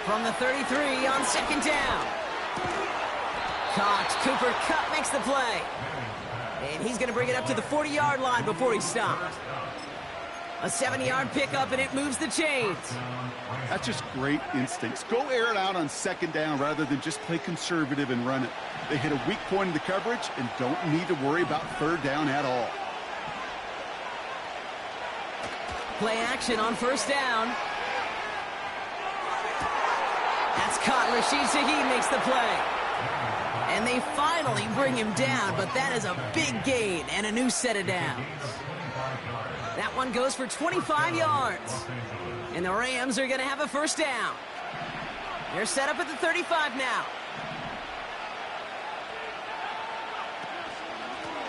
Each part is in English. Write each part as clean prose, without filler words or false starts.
From the 33 on second down. Caught. Cooper Kupp makes the play. And he's going to bring it up to the 40-yard line before he stops. A 7-yard pickup, and it moves the chains. That's just great instincts. Go air it out on second down rather than just play conservative and run it. They hit a weak point in the coverage and don't need to worry about third down at all. Play action on first down. That's caught. Rashid Shaheed makes the play. And they finally bring him down, but that is a big gain and a new set of downs. That one goes for 25 yards. And the Rams are going to have a first down. They're set up at the 35 now.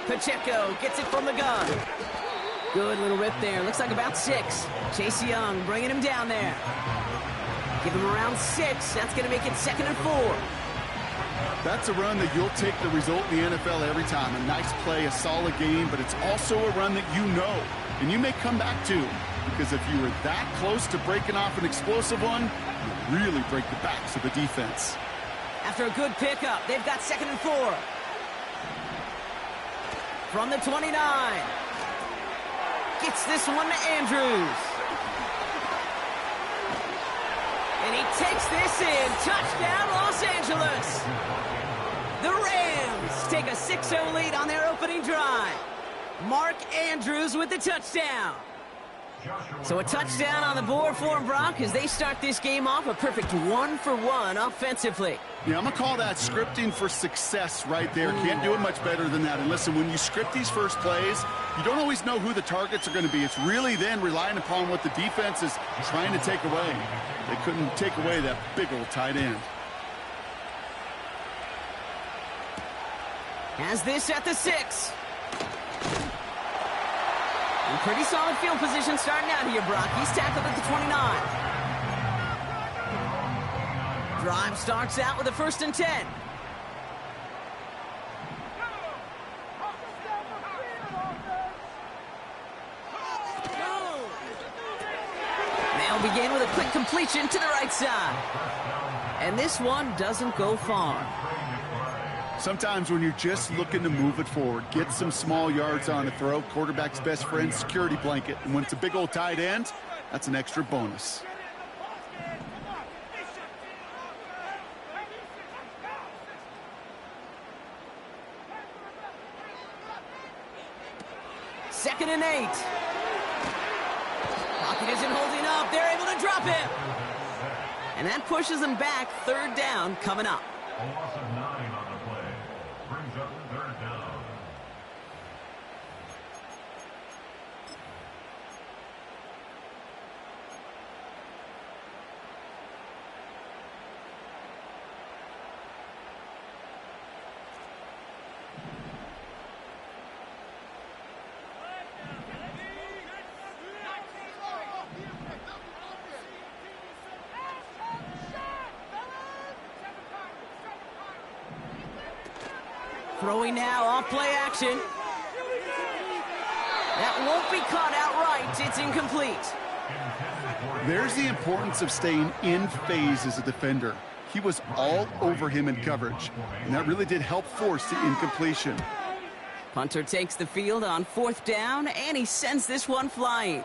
Pacheco gets it from the gun. Good little rip there. Looks like about 6. Chase Young bringing him down there. Give him around 6. That's going to make it 2nd and 4. That's a run that you'll take the result in the NFL every time. A nice play, a solid game, but it's also a run that you know and you may come back to, because if you were that close to breaking off an explosive one, you really break the backs of the defense. After a good pickup, they've got 2nd and 4. From the 29. Gets this one to Andrews. And he takes this in. Touchdown, Los Angeles. The Rams take a 6-0 lead on their opening drive. Mark Andrews with the touchdown. So a touchdown on the board for them, Brock, as they start this game off a perfect 1-for-1 offensively. Yeah, I'm going to call that scripting for success right there. Can't do it much better than that. And listen, when you script these first plays, you don't always know who the targets are going to be. It's really then relying upon what the defense is trying to take away. They couldn't take away that big old tight end. Has this at the 6. And pretty solid field position starting out here, Brock. He's tackled at the 29. Drive starts out with a 1st and 10. They'll begin with a quick completion to the right side. And this one doesn't go far. Sometimes when you're just looking to move it forward, get some small yards on the throw, quarterback's best friend, security blanket. And when it's a big old tight end, that's an extra bonus. Second and 8. Pocket isn't holding up. They're able to drop him. And that pushes them back. 3rd down coming up. A loss of 9 on the play. Brings up 3rd down. Throwing now off play action. That won't be caught outright. It's incomplete. There's the importance of staying in phase as a defender. He was all over him in coverage, and that really did help force the incompletion. Punter takes the field on 4th down, and he sends this one flying.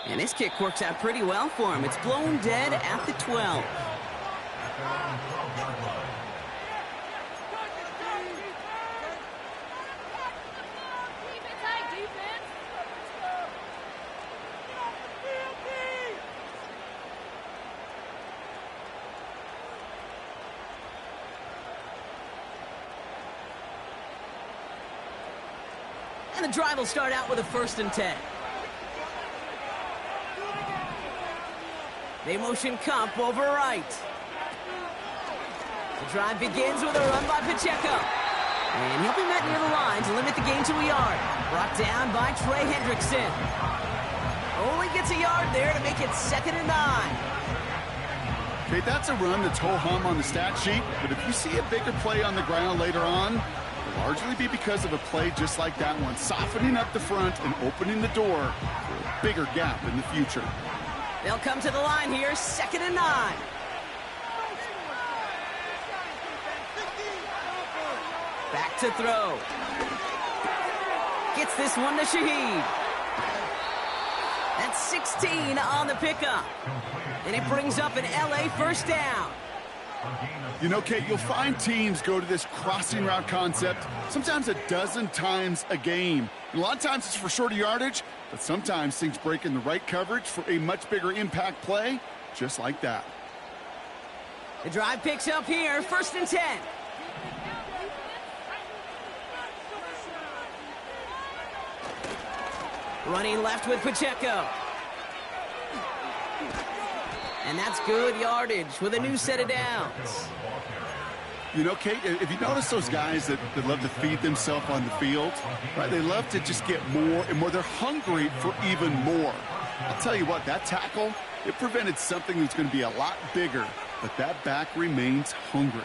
And this kick works out pretty well for him. It's blown dead at the 12. And the drive will start out with a 1st and 10. They motion Kupp over right. The drive begins with a run by Pacheco. And he'll be met near the line to limit the gain to a yard. Brought down by Trey Hendrickson. Only gets a yard there to make it 2nd and 9. Okay, that's a run that's ho-hum on the stat sheet, but if you see a bigger play on the ground later on, it'll largely be because of a play just like that one, softening up the front and opening the door for a bigger gap in the future. They'll come to the line here, 2nd and 9. Back to throw. Gets this one to Shaheed. That's 16 on the pickup. And it brings up an LA first down. You know, Kate, you'll find teams go to this crossing route concept sometimes a dozen times a game. And a lot of times it's for shorter yardage, but sometimes things break in the right coverage for a much bigger impact play, just like that. The drive picks up here, 1st and 10. Running left with Pacheco. And that's good yardage with a new set of downs. You know, Kate, if you notice those guys that love to feed themselves on the field, right? They love to just get more and more. They're hungry for even more. I'll tell you what, that tackle, it prevented something that's going to be a lot bigger, but that back remains hungry.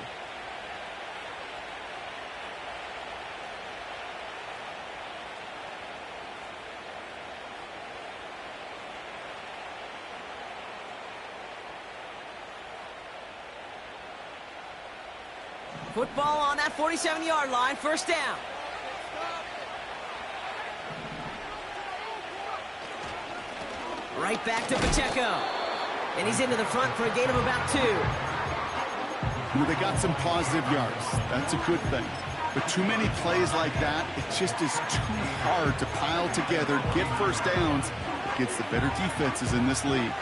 Football on that 47-yard line, 1st down. Right back to Pacheco. And he's into the front for a gain of about 2. Well, they got some positive yards. That's a good thing. But too many plays like that, it just is too hard to pile together, get first downs against the better defenses in this league.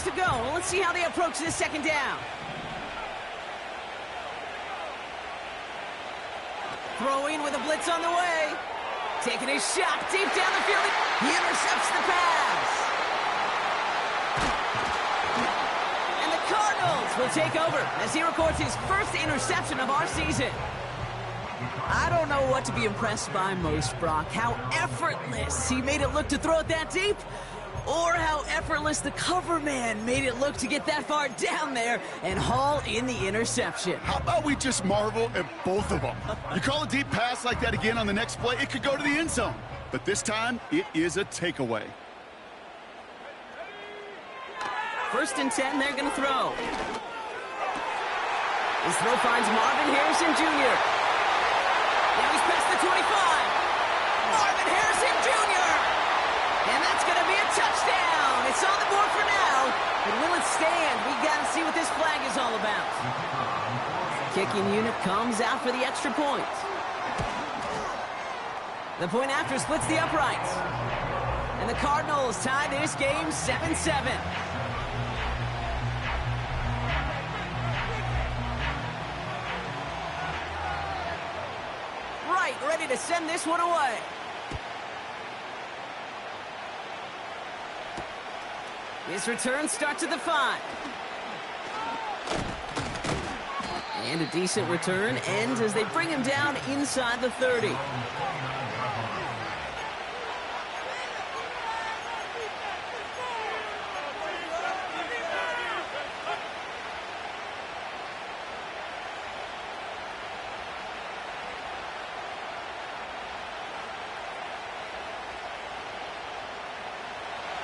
To go. Let's see how they approach this 2nd down. Throwing with a blitz on the way. Taking his shot deep down the field. He intercepts the pass. And the Cardinals will take over as he records his 1st interception of our season. I don't know what to be impressed by most, Brock. How effortless he made it look to throw it that deep, or how effortless the cover man made it look to get that far down there and haul in the interception. How about we just marvel at both of them? You call a deep pass like that again on the next play, it could go to the end zone. But this time, it is a takeaway. 1st and 10, they're going to throw. His throw finds Marvin Harrison Jr. Now he's past the 25. Marvin Harrison Jr. And that's going to be a touchdown. It's on the board for now. But will it stand? We got to see what this flag is all about. Kicking unit comes out for the extra point. The point after splits the uprights. And the Cardinals tie this game 7-7. Right, ready to send this one away. His return starts at the 5. And a decent return ends as they bring him down inside the 30.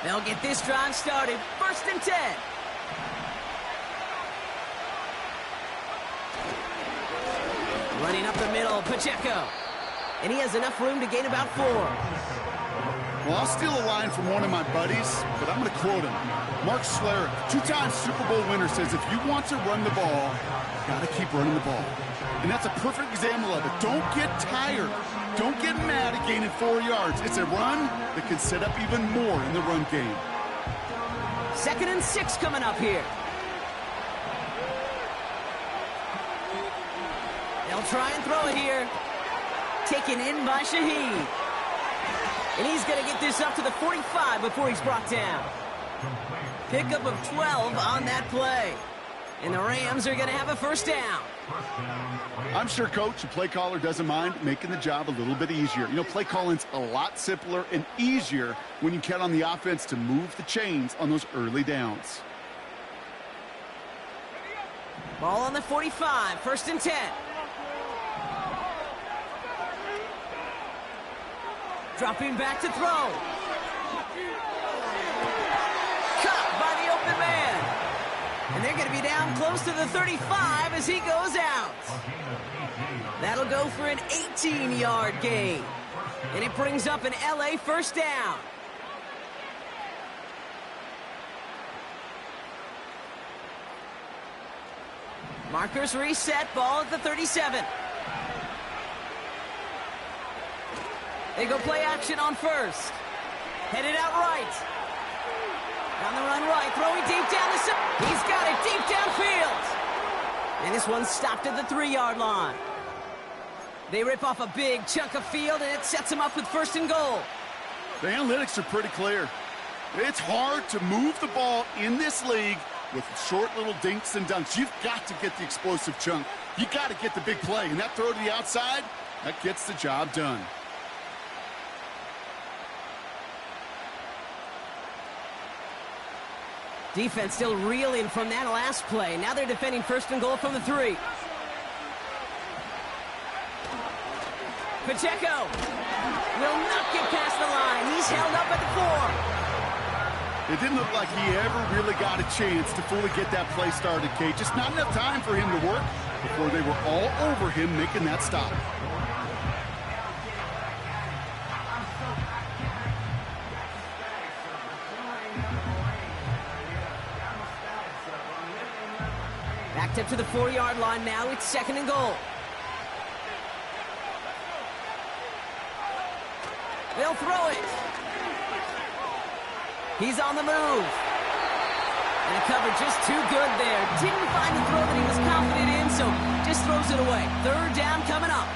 They'll get this drive started. 1st and 10. Running up the middle, Pacheco. And he has enough room to gain about 4. Well, I'll steal a line from one of my buddies, but I'm going to quote him. Mark Schlereth, 2-time Super Bowl winner, says if you want to run the ball, you got to keep running the ball. And that's a perfect example of it. Don't get tired. Don't get mad at gaining 4 yards. It's a run that can set up even more in the run game. 2nd and 6 coming up here. They'll try and throw it here. Taken in by Shaheed. And he's going to get this up to the 45 before he's brought down. Pickup of 12 on that play. And the Rams are going to have a 1st down. I'm sure, Coach, the play caller doesn't mind making the job a little bit easier. You know, play calling's a lot simpler and easier when you count on the offense to move the chains on those early downs. Ball on the 45, 1st and 10. Dropping back to throw. Caught by the open man. And they're going to be down close to the 35 as he goes out. That'll go for an 18-yard gain. And it brings up an LA 1st down. Markers reset, ball at the 37. They go play action on 1st. Headed out right. On the run right, throwing deep down the side. He's got it deep downfield. And this one's stopped at the 3-yard line. They rip off a big chunk of field, and it sets them up with 1st and goal. The analytics are pretty clear. It's hard to move the ball in this league with short little dinks and dunks. You've got to get the explosive chunk. You got to get the big play. And that throw to the outside, that gets the job done. Defense still reeling from that last play. Now they're defending 1st and goal from the 3. Pacheco will not get past the line. He's held up at the 4. It didn't look like he ever really got a chance to fully get that play started, Kate. Just not enough time for him to work before they were all over him making that stop. Backed up to the 4-yard line now. It's 2nd and goal. They'll throw it. He's on the move. And the coverage just too good there. Didn't find the throw that he was confident in, so just throws it away. 3rd down coming up.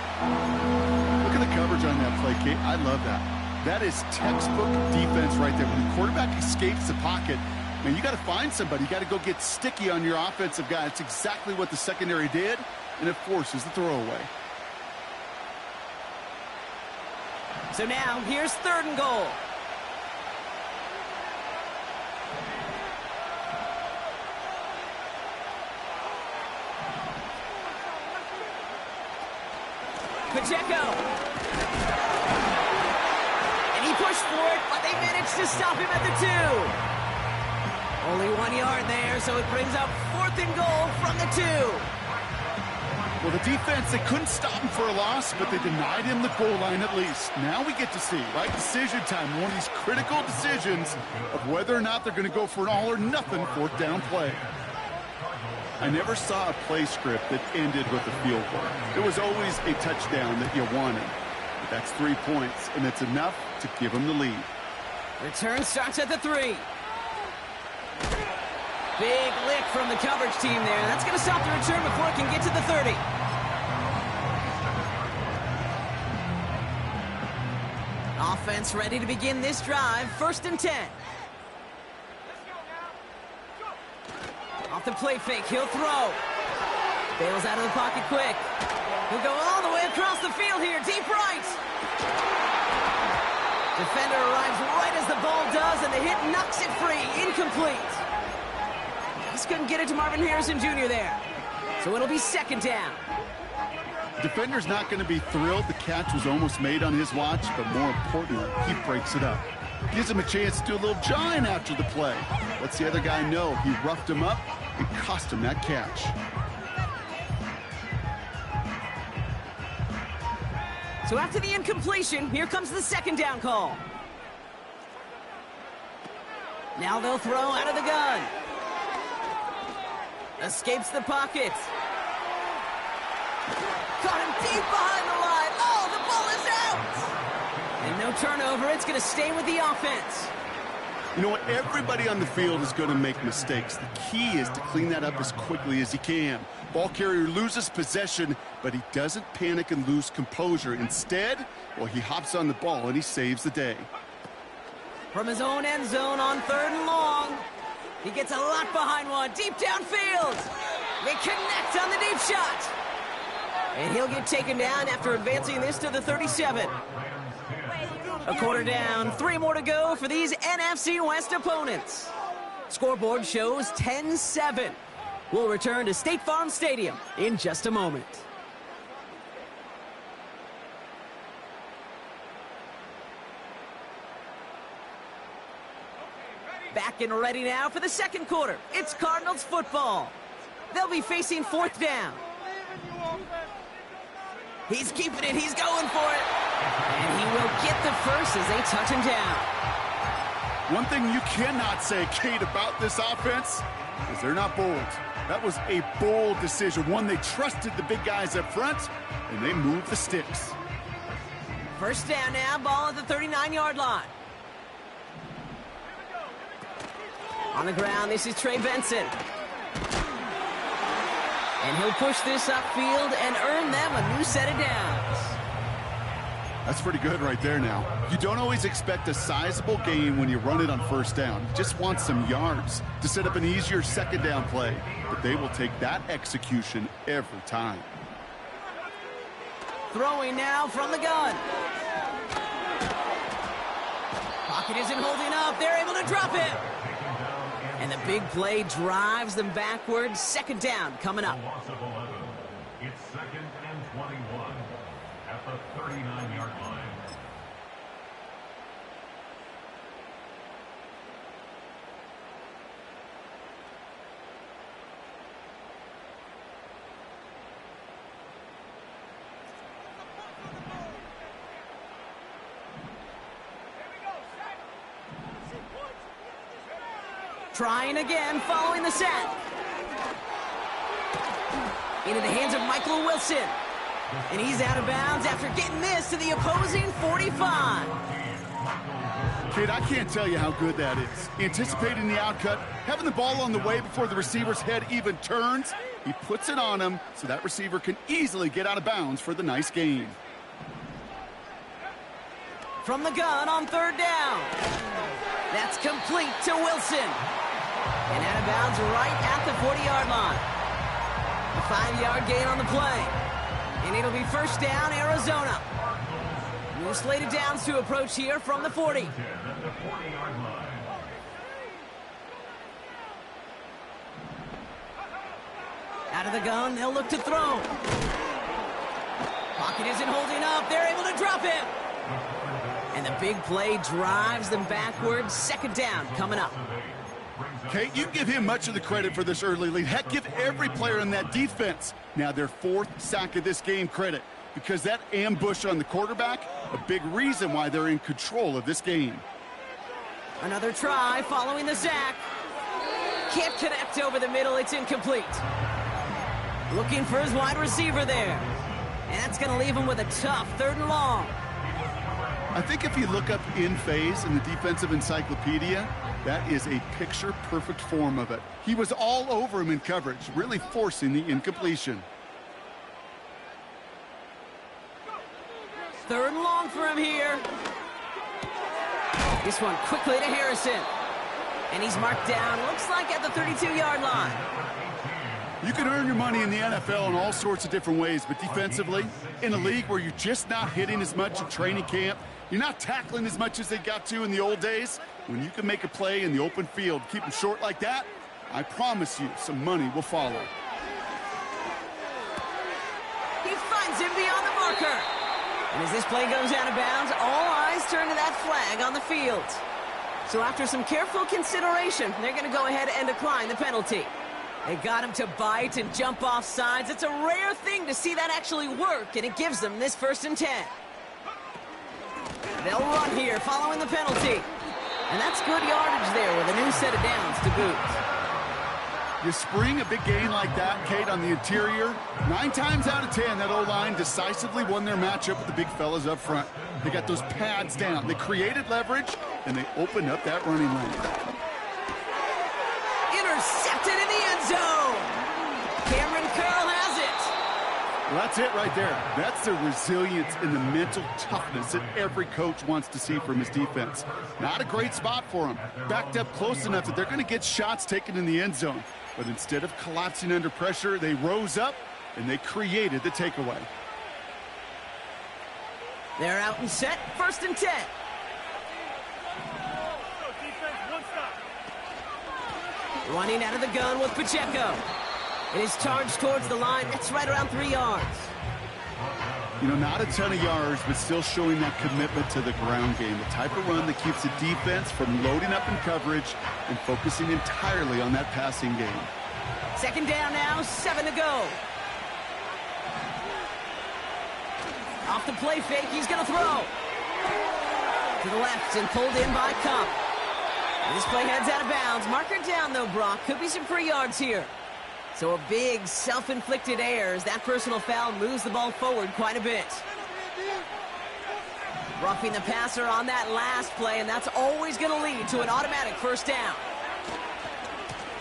Look at the coverage on that play, Kate. I love that. That is textbook defense right there. When the quarterback escapes the pocket, man, you got to find somebody. You got to go get sticky on your offensive guy. It's exactly what the secondary did, and it forces the throwaway. So now, here's 3rd and goal. Pacheco. And he pushed for it, but they managed to stop him at the 2. Only 1 yard there, so it brings up 4th and goal from the 2. Well, the defense, they couldn't stop him for a loss, but they denied him the goal line at least. Now we get to see, right, decision time, one of these critical decisions of whether or not they're going to go for an all-or-nothing 4th down play. I never saw a play script that ended with a field goal. There was always a touchdown that you wanted. But that's 3 points, and it's enough to give them the lead. Return starts at the 3. Big lick from the coverage team there. That's going to stop the return before it can get to the 30. Offense ready to begin this drive. 1st and 10. Off the play fake, he'll throw. Bails out of the pocket quick. He'll go all the way across the field here, deep right. Defender arrives right as the ball does, and the hit knocks it free. Incomplete. Just couldn't get it to Marvin Harrison Jr. there. So it'll be 2nd down. The defender's not going to be thrilled the catch was almost made on his watch, but more importantly, he breaks it up. Gives him a chance to do a little jawing after the play. Lets the other guy know he roughed him up and cost him that catch. So after the incompletion, here comes the 2nd down call. Now they'll throw out of the gun. Escapes the pocket. Caught him deep behind the line. Oh, the ball is out! And no turnover. It's going to stay with the offense. You know what? Everybody on the field is going to make mistakes. The key is to clean that up as quickly as he can. Ball carrier loses possession, but he doesn't panic and lose composure. Instead, well, he hops on the ball and he saves the day. From his own end zone on 3rd and long. He gets a lot behind one. Deep downfield. They connect on the deep shot. And he'll get taken down after advancing this to the 37. A quarter down, 3 more to go for these NFC West opponents. Scoreboard shows 10-7. We'll return to State Farm Stadium in just a moment. Back and ready now for the second quarter. It's Cardinals football. They'll be facing fourth down. He's keeping it. He's going for it. And he will get the first as they touch him down. One thing you cannot say, Kate, about this offense is they're not bold. That was a bold decision, one they trusted the big guys up front, and they moved the sticks. First down now, ball at the 39-yard line. On the ground, this is Trey Benson. And he'll push this upfield and earn them a new set of downs. That's pretty good right there now. You don't always expect a sizable gain when you run it on first down. You just want some yards to set up an easier second down play. But they will take that execution every time. Throwing now from the gun. Pocket isn't holding up. They're able to drop it. And the big play drives them backwards. Second down coming up. Loss of 11. It's 2nd and 21 at the 39-yard line. Trying again, following the sack. Into the hands of Michael Wilson. And he's out of bounds after getting this to the opposing 45. Kid, I can't tell you how good that is. Anticipating the outcut, having the ball on the way before the receiver's head even turns. He puts it on him so that receiver can easily get out of bounds for the nice gain. From the gun on third down. That's complete to Wilson. And out of bounds right at the 40-yard line. A 5-yard gain on the play. And it'll be first down, Arizona. New slated downs to approach here from the 40. At the 40-yard line. Out of the gun, they'll look to throw. Pocket isn't holding up. They're able to drop it. And the big play drives them backwards. Second down coming up. Kate, you give him much of the credit for this early lead. Heck, give every player in that defense now their fourth sack of this game credit, because that ambush on the quarterback, a big reason why they're in control of this game. Another try following the sack. Can't connect over the middle. It's incomplete. Looking for his wide receiver there. And that's going to leave him with a tough 3rd and long. I think if you look up in phase in the defensive encyclopedia, that is a picture-perfect form of it. He was all over him in coverage, really forcing the incompletion. 3rd and long for him here. This one quickly to Harrison. And he's marked down, looks like at the 32-yard line. You can earn your money in the NFL in all sorts of different ways, but defensively, in a league where you're just not hitting as much in training camp, you're not tackling as much as they got to in the old days, when you can make a play in the open field, keep them short like that, I promise you some money will follow. He finds him beyond the marker. And as this play goes out of bounds, all eyes turn to that flag on the field. So after some careful consideration, they're going to go ahead and decline the penalty. They got him to bite and jump off sides. It's a rare thing to see that actually work, and it gives them this 1st and 10. They'll run here following the penalty. And that's good yardage there with a new set of downs to boot. You spring a big gain like that, Kate, on the interior, 9 times out of 10, that O-line decisively won their matchup with the big fellas up front. They got those pads down. They created leverage, and they opened up that running lane. Intercepted in the end zone. Cameron Curl has it. Well, that's it right there. That's the resilience and the mental toughness that every coach wants to see from his defense. Not a great spot for him. Backed up close enough that they're going to get shots taken in the end zone. But instead of collapsing under pressure, they rose up and they created the takeaway. They're out and set. 1st and 10. Running out of the gun with Pacheco. It is charged towards the line. That's right around 3 yards. You know, not a ton of yards, but still showing that commitment to the ground game. The type of run that keeps the defense from loading up in coverage and focusing entirely on that passing game. Second down now, 7 to go. Off the play fake, he's going to throw. To the left and pulled in by Kupp. This play heads out of bounds. Marker down, though, Brock. Could be some free yards here. So a big self-inflicted error as that personal foul moves the ball forward quite a bit. Roughing the passer on that last play, and that's always going to lead to an automatic first down.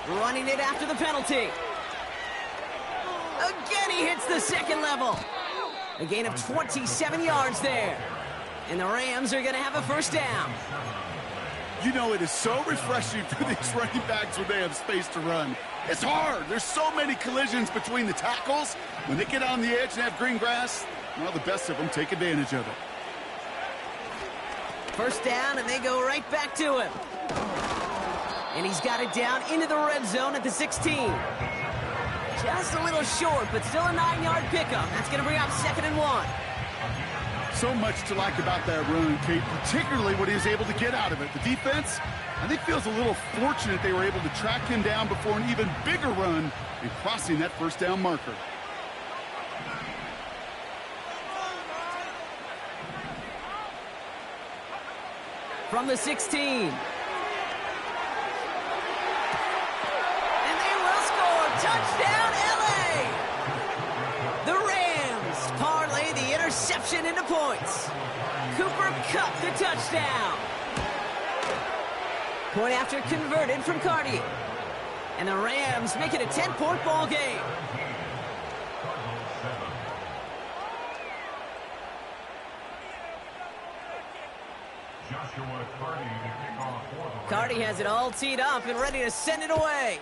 Running it after the penalty. Again, he hits the second level. A gain of 27 yards there. And the Rams are going to have a first down. You know, it is so refreshing for these running backs when they have space to run. It's hard. There's so many collisions between the tackles. When they get on the edge and have green grass, well, the best of them take advantage of it. First down, and they go right back to him. And he's got it down into the red zone at the 16. Just a little short, but still a 9-yard pickup. That's going to bring up 2nd and 1. So much to like about that run, Kate, particularly what he was able to get out of it. The defense, I think, feels a little fortunate they were able to track him down before an even bigger run and crossing that first down marker. From the 16. And they will score. Touchdown, LA! The Rams parlay the interception into points. Cooper Kupp the touchdown. Point after converted from Cardi. And the Rams make it a 10-point ball game. Cardi has it all teed up and ready to send it away.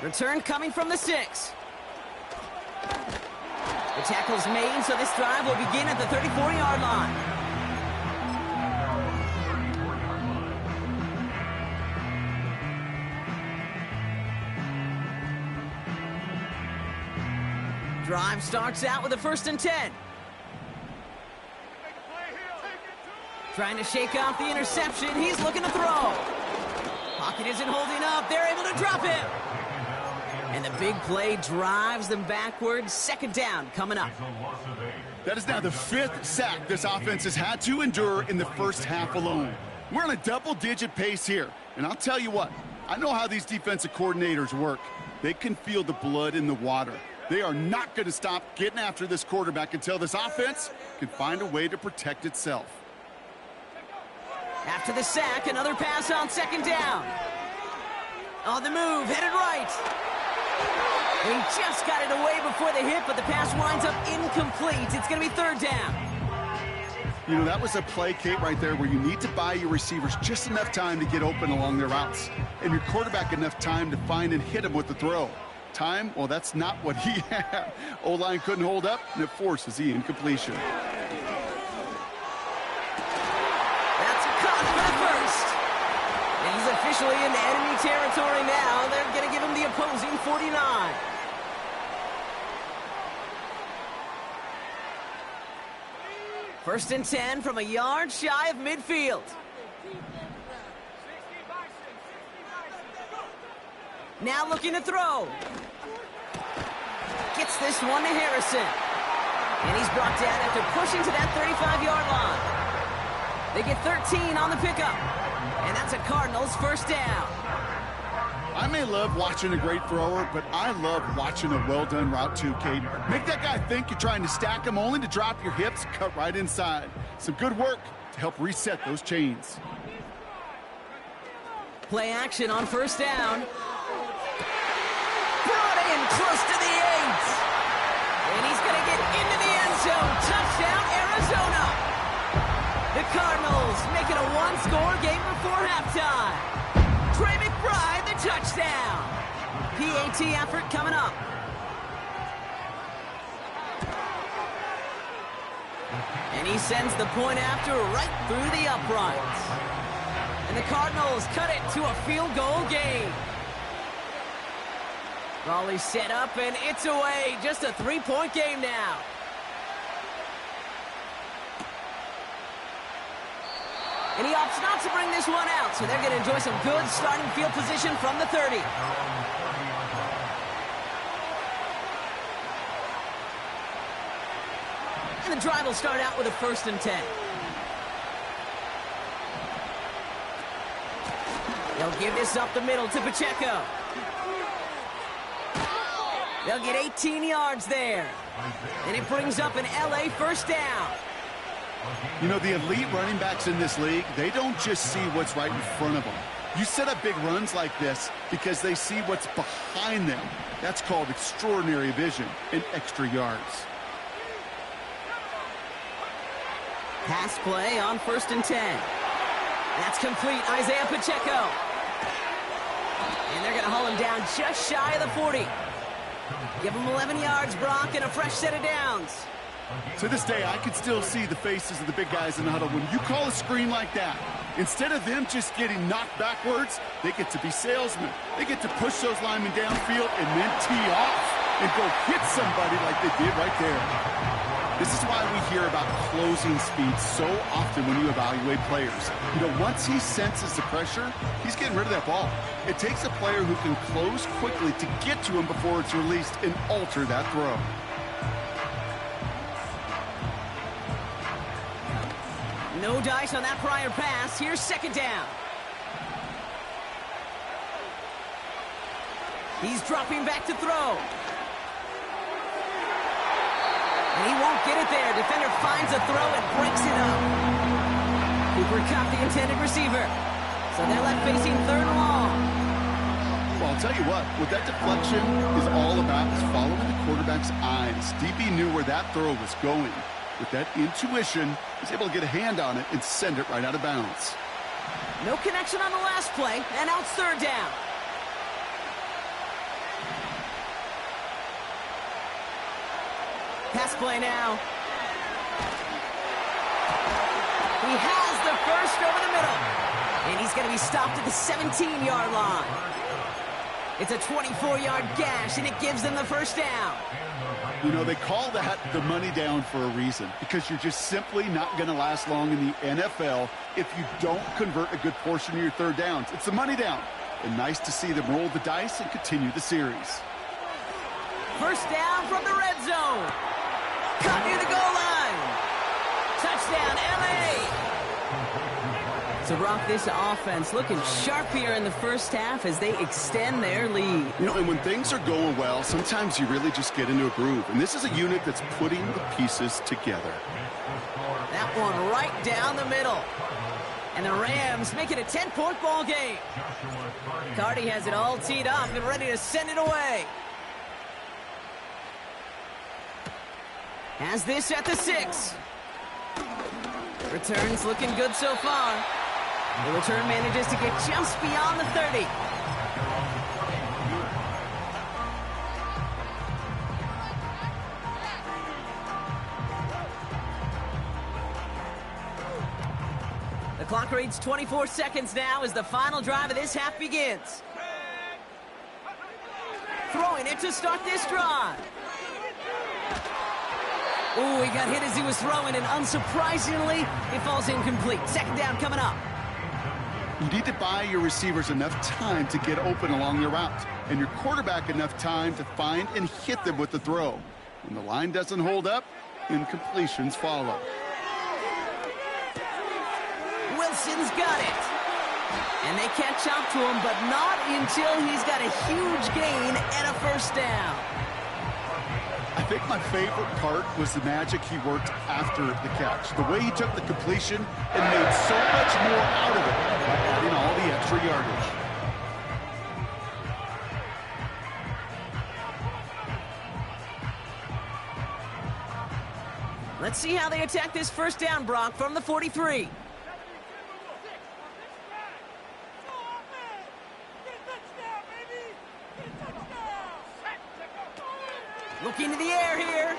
Return coming from the 6. The tackle's made, so this drive will begin at the 34-yard line. Drive starts out with a 1st and 10. Trying to shake off the interception. He's looking to throw. Pocket isn't holding up. They're able to drop him. And the big play drives them backwards. 2nd down coming up. That is now the 5th sack this offense has had to endure in the first half alone. We're on a double-digit pace here. And I'll tell you what, I know how these defensive coordinators work. They can feel the blood in the water. They are not going to stop getting after this quarterback until this offense can find a way to protect itself. After the sack, another pass on 2nd down. On the move, headed right. And he just got it away before the hit, but the pass winds up incomplete. It's going to be 3rd down. You know, that was a play, Kate, right there where you need to buy your receivers just enough time to get open along their routes. And your quarterback enough time to find and hit him with the throw. Time, well, that's not what he had. O-line couldn't hold up, and it forces the incompletion. That's a cut for the 1st. And he's officially into enemy territory now. They're going to give him the opposing 49. First and 10 from a yard shy of midfield. Now looking to throw. Gets this one to Harrison. And he's brought down after pushing to that 35-yard line. They get 13 on the pickup. And that's a Cardinals 1st down. I may love watching a great thrower, but I love watching a well-done route too, Kate. Make that guy think you're trying to stack him only to drop your hips, cut right inside. Some good work to help reset those chains. Play action on 1st down. Brought in close to the 8. And he's going to get into the end zone. Touchdown, Arizona. The Cardinals make it a 1-score game before halftime. Trey McBride, the touchdown. PAT effort coming up. And he sends the point after right through the uprights. And And the Cardinals cut it to a field goal game. Raleigh set up, and it's away. Just a 3-point game now. And he opts not to bring this one out, so they're going to enjoy some good starting field position from the 30. And the drive will start out with a 1st and 10. They'll give this up the middle to Pacheco. They'll get 18 yards there. And it brings up an LA 1st down. You know, the elite running backs in this league, they don't just see what's right in front of them. You set up big runs like this because they see what's behind them. That's called extraordinary vision and extra yards. Pass play on 1st and 10. That's complete. Isaiah Pacheco. And they're going to haul him down just shy of the 40. Give him 11 yards, Brock, and a fresh set of downs. To this day, I can still see the faces of the big guys in the huddle. When you call a screen like that, instead of them just getting knocked backwards, they get to be salesmen. They get to push those linemen downfield and then tee off and go hit somebody like they did right there. This is why we hear about closing speed so often when you evaluate players. You know, once he senses the pressure, he's getting rid of that ball. It takes a player who can close quickly to get to him before it's released and alter that throw. No dice on that prior pass. Here's 2nd down. He's dropping back to throw. And he won't get it there. Defender finds a throw and breaks it up. Cooper caught the intended receiver. So they're left facing 3rd and long. Well, I'll tell you what that deflection is all about is following the quarterback's eyes. DB knew where that throw was going. With that intuition, he's able to get a hand on it and send it right out of bounds. No connection on the last play, and now it's 3rd down. Pass play now. He has the 1st over the middle. And he's going to be stopped at the 17-yard line. It's a 24-yard gash, and it gives them the 1st down. You know, they call that the money down for a reason, because you're just simply not going to last long in the NFL if you don't convert a good portion of your 3rd downs. It's the money down. And nice to see them roll the dice and continue the series. 1st down from the red zone. Caught near the goal line. Touchdown, LA. So, Brock, this offense looking sharp here in the 1st half as they extend their lead. You know, and when things are going well, sometimes you really just get into a groove. And this is a unit that's putting the pieces together. That one right down the middle. And the Rams make it a 10-point ball game. Cardi has it all teed up and ready to send it away. Has this at the 6. Return's looking good so far. The return manages to get just beyond the 30. The clock reads 24 seconds now as the final drive of this half begins. Throwing it to start this drive. Ooh, he got hit as he was throwing, and unsurprisingly, it falls incomplete. 2nd down coming up. You need to buy your receivers enough time to get open along their route, and your quarterback enough time to find and hit them with the throw. When the line doesn't hold up, incompletions follow. Wilson's got it. And they catch up to him, but not until he's got a huge gain and a 1st down. I think my favorite part was the magic he worked after the catch. The way he took the completion and made so much more out of it by adding all the extra yardage. Let's see how they attack this 1st down, Brock, from the 43. Looking to the air here.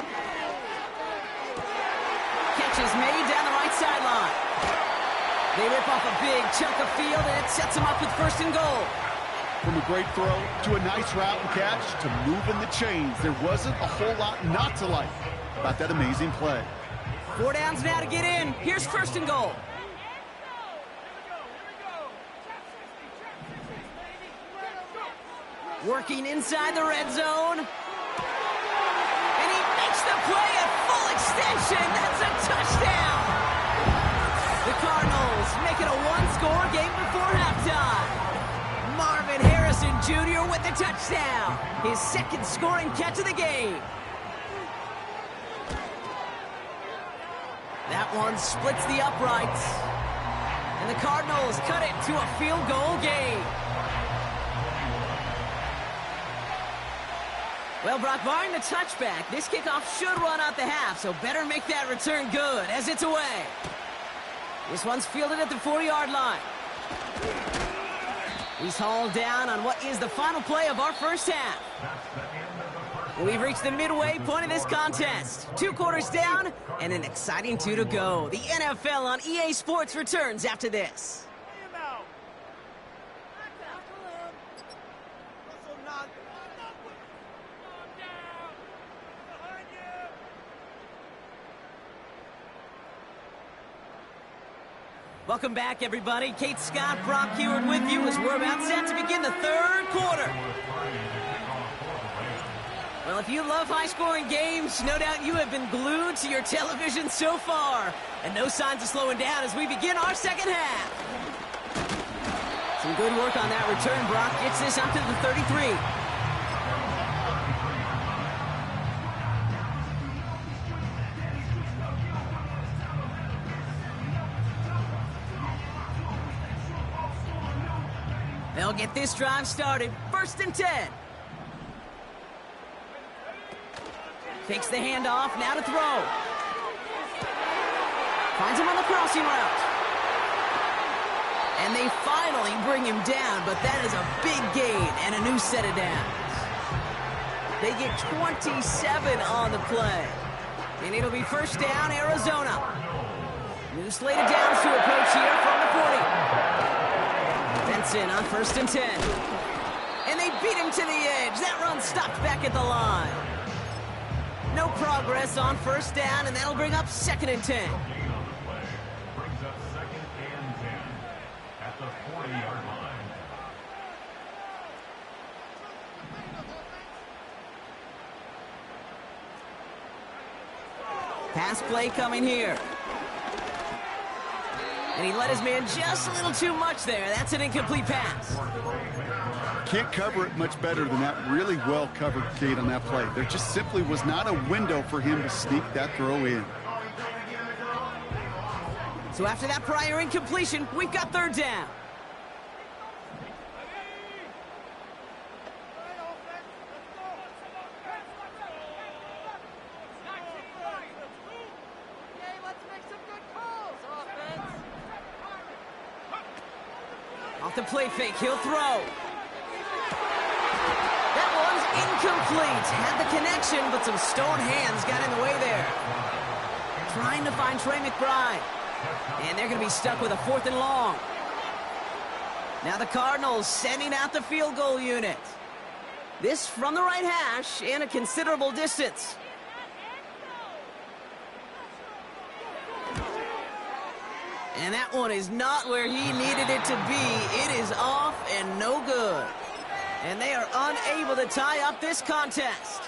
Catch is made down the right sideline. They rip off a big chunk of field, and it sets them up with 1st and goal. From a great throw to a nice route and catch to moving the chains, there wasn't a whole lot not to like about that amazing play. 4 downs now to get in. Here's 1st and goal. Working inside the red zone. And he makes the play at full extension. That's a touchdown. The Cardinals make it a 1-score game before halftime. Marvin Harrison Jr. with the touchdown. His 2nd scoring catch of the game. That one splits the uprights. And the Cardinals cut it to a field goal game. Well, Brock, barring the touchback, this kickoff should run out the half, so better make that return good as it's away. This one's fielded at the 4-yard line. He's hauled down on what is the final play of our first half. We've reached the midway point of this contest. 2 quarters down and an exciting 2 to go. The NFL on EA Sports returns after this. Welcome back, everybody. Kate Scott, Brock Huard with you as we're about set to begin the 3rd quarter. Well, if you love high-scoring games, no doubt you have been glued to your television so far. And no signs of slowing down as we begin our 2nd half. Some good work on that return, Brock. Gets this up to the 33. They'll get this drive started. 1st and 10. Takes the handoff, now to throw. Finds him on the crossing route. And they finally bring him down, but that is a big gain and a new set of downs. They get 27 on the play. And it'll be 1st down, Arizona. New slate of downs to approach here from the 40. Benson on 1st and 10. And they beat him to the edge. That run stopped back at the line. No progress on 1st down, and that'll bring up 2nd and 10. Brings up 2nd and 10 at the 40-yard line. Pass play coming here. And he let his man just a little too much there. That's an incomplete pass. Can't cover it much better than that. Really well covered, Kate, on that play. There just simply was not a window for him to sneak that throw in. So after that prior incompletion, we've got 3rd down. Off the play fake, he'll throw. That one's incomplete. Had the connection, but some stone hands got in the way there. Trying to find Trey McBride. And they're going to be stuck with a 4th and long. Now the Cardinals sending out the field goal unit. This from the right hash and a considerable distance. And that one is not where he needed it to be. It is off and no good. And they are unable to tie up this contest.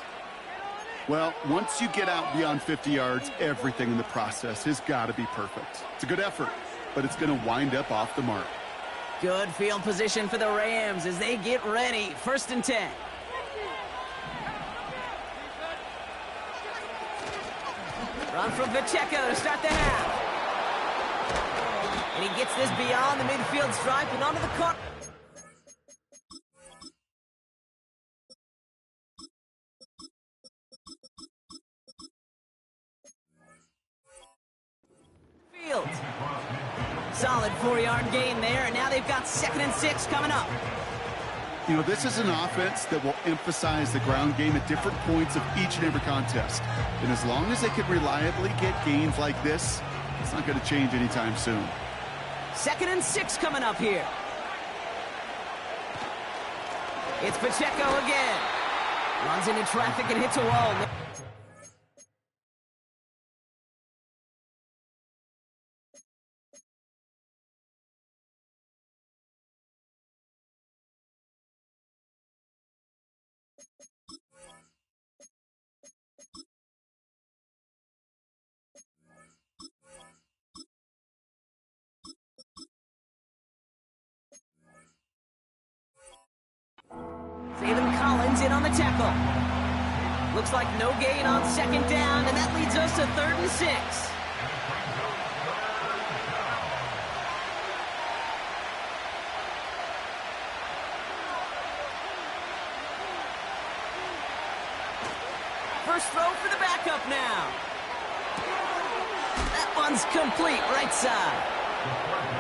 Well, once you get out beyond 50 yards, everything in the process has got to be perfect. It's a good effort, but it's going to wind up off the mark. Good field position for the Rams as they get ready. 1st and 10. Run from Pacheco to start the half. And he gets this beyond the midfield stripe and onto the car. Field. Solid 4-yard gain there, and now they've got 2nd and 6 coming up. You know, this is an offense that will emphasize the ground game at different points of each and every contest. And as long as they can reliably get gains like this, it's not going to change anytime soon. 2nd and 6 coming up here. It's Pacheco again. Runs into traffic and hits a wall. Zayvon Collins in on the tackle. Looks like no gain on 2nd down, and that leads us to 3rd and 6. First throw for the backup now. That one's complete, right side.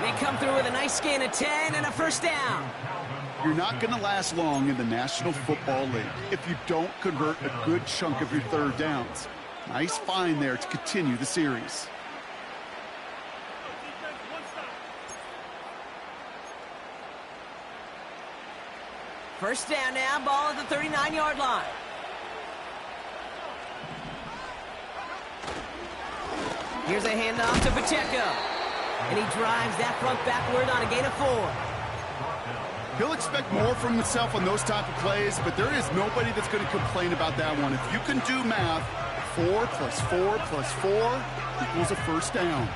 They come through with a nice gain of 10 and a 1st down. You're not going to last long in the National Football League if you don't convert a good chunk of your 3rd downs. Nice find there to continue the series. First down now, ball at the 39-yard line. Here's a handoff to Pacheco. And he drives that front backward on a gain of 4. He'll expect more from himself on those type of plays, but there is nobody that's going to complain about that one. If you can do math, 4 plus 4 plus 4 equals a 1st down.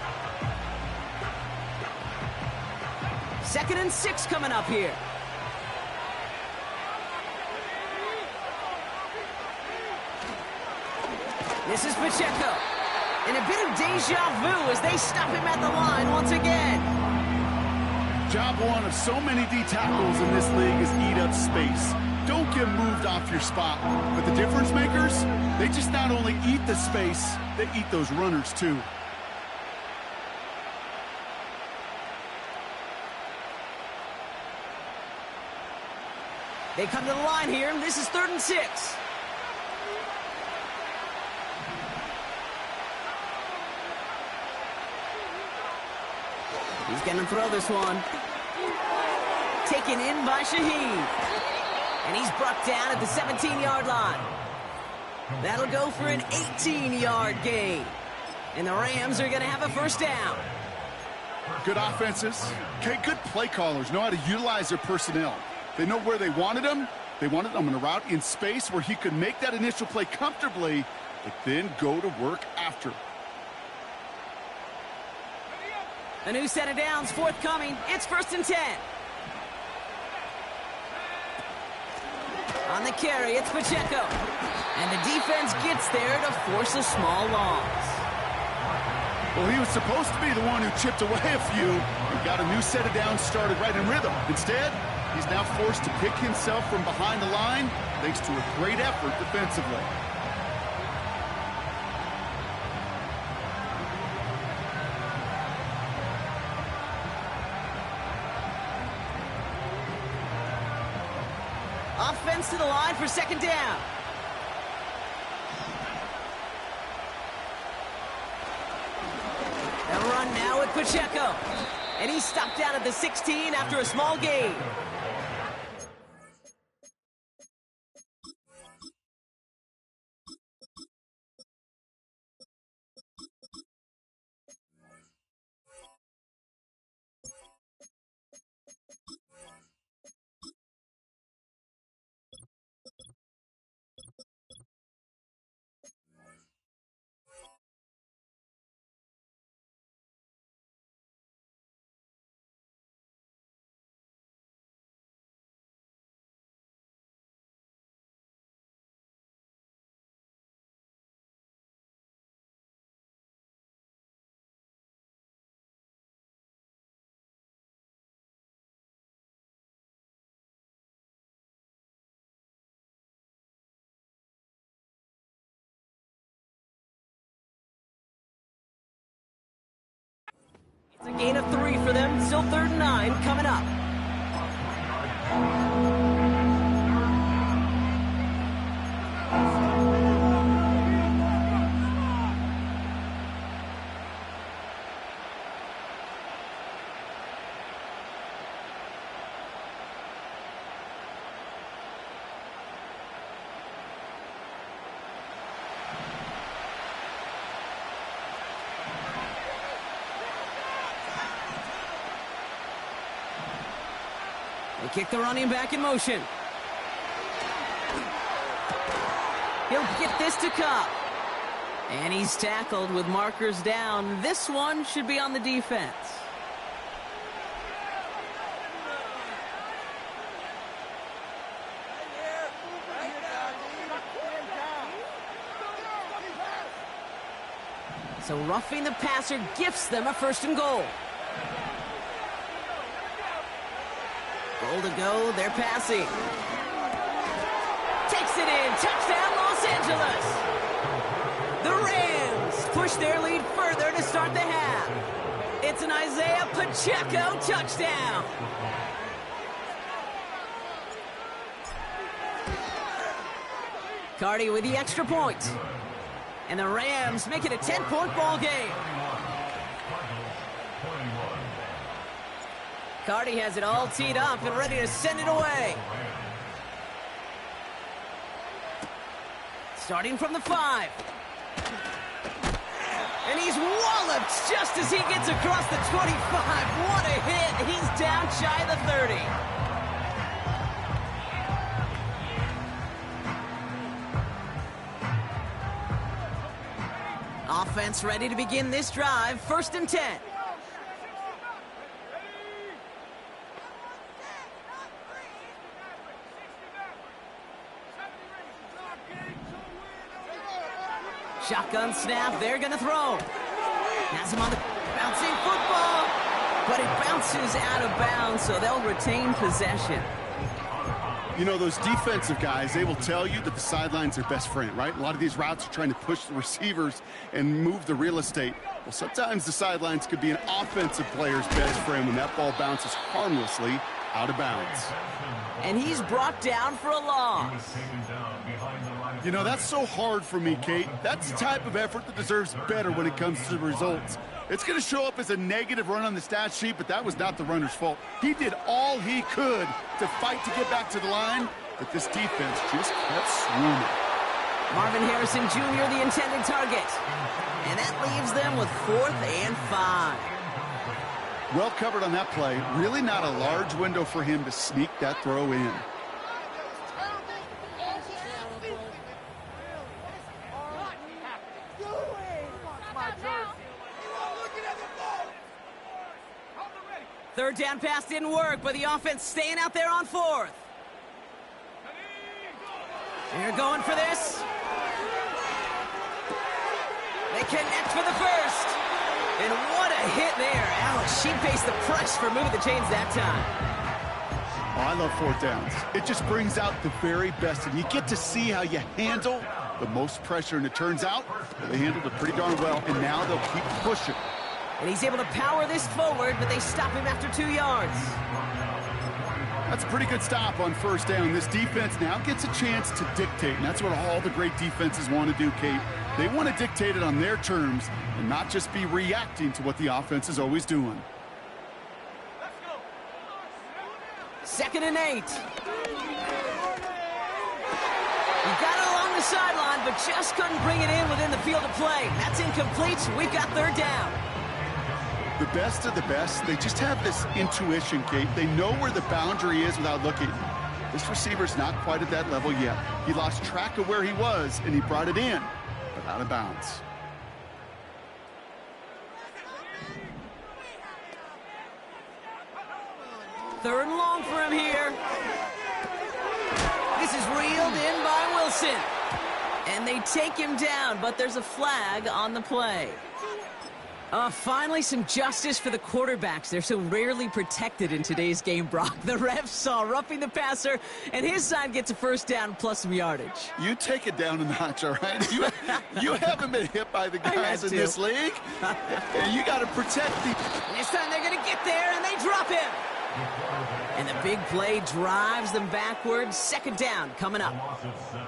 2nd and 6 coming up here. This is Pacheco. And a bit of deja vu as they stop him at the line once again. Job one of so many D tackles in this league is eat up space. Don't get moved off your spot. But the difference makers, they just not only eat the space, they eat those runners too. They come to the line here, and this is 3rd and 6. He's going to throw this one. Taken in by Shaheed. And he's brought down at the 17-yard line. That'll go for an 18-yard gain. And the Rams are going to have a 1st down. Good offenses. Okay, good play callers know how to utilize their personnel. They know where they wanted them. They wanted them in a route in space where he could make that initial play comfortably, but then go to work after. A new set of downs forthcoming. It's 1st and 10. On the carry, it's Pacheco. And the defense gets there to force a small loss. Well, he was supposed to be the one who chipped away a few and got a new set of downs started right in rhythm. Instead, he's now forced to pick himself from behind the line thanks to a great effort defensively. Offense to the line for 2nd down. The run now with Pacheco. And he's stopped down at the 16 after a small gain. It's a gain of 3 for them. Still 3rd and 9 coming up. kick the running back in motion. He'll get this to Kupp. And he's tackled with markers down. This one should be on the defense. So roughing the passer gifts them a 1st and goal. Goal to go, they're passing. Takes it in, touchdown Los Angeles. The Rams push their lead further to start the half. It's an Isaiah Pacheco touchdown. Cardi with the extra point. And the Rams make it a 10-point ball game. Cardi has it all teed up and ready to send it away. Starting from the 5. And he's walloped just as he gets across the 25. What a hit. He's down shy of the 30. Offense ready to begin this drive. 1st and 10. Shotgun snap, they're going to throw. Has him on the bouncing football, but it bounces out of bounds, so they'll retain possession. You know, those defensive guys, they will tell you that the sideline's their best friend, right? A lot of these routes are trying to push the receivers and move the real estate. Well, sometimes the sidelines could be an offensive player's best friend when that ball bounces harmlessly out of bounds. And he's brought down for a loss. You know, that's so hard for me, Kate. That's the type of effort that deserves better when it comes to the results. It's going to show up as a negative run on the stat sheet, but that was not the runner's fault. He did all he could to fight to get back to the line, but this defense just kept swooning. Marvin Harrison Jr., the intended target. And that leaves them with 4th and 5. Well covered on that play. Really not a large window for him to sneak that throw in. Third down pass didn't work, but the offense staying out there on 4th. They're going for this. They connect for the 1st. And what a hit there. Alex, she faced the press for moving the chains that time. Oh, I love 4th downs. It just brings out the very best, and you get to see how you handle the most pressure, and it turns out they handled it pretty darn well, and now they'll keep pushing. And he's able to power this forward, but they stop him after 2 yards. That's a pretty good stop on 1st down. This defense now gets a chance to dictate, and that's what all the great defenses want to do, Kate. They want to dictate it on their terms and not just be reacting to what the offense is always doing. 2nd and 8. He got it along the sideline, but just couldn't bring it in within the field of play. That's incomplete. We've got 3rd down. The best of the best, they just have this intuition, Kate. They know where the boundary is without looking. This receiver's not quite at that level yet. He lost track of where he was, and he brought it in, but out of bounds. Third and long for him here. This is reeled in by Wilson. And they take him down, but there's a flag on the play. Finally, some justice for the quarterbacks. They're so rarely protected in today's game, Brock. The refs saw roughing the passer, and his side gets a 1st down plus some yardage. You take it down a notch, all right? You haven't been hit by the guys in this league. And you got to protect the... This time they're going to get there, and they drop him. And the big play drives them backwards. 2nd down coming up. Loss of 7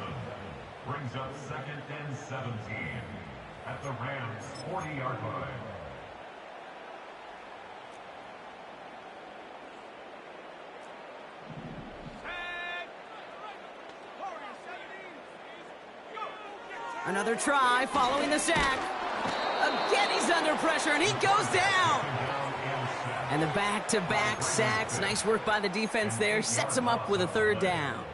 brings up 2nd and 17 at the Rams' 40-yard line. Another try following the sack. Again, he's under pressure, and he goes down. And the back-to-back sacks, nice work by the defense there, sets him up with a third down.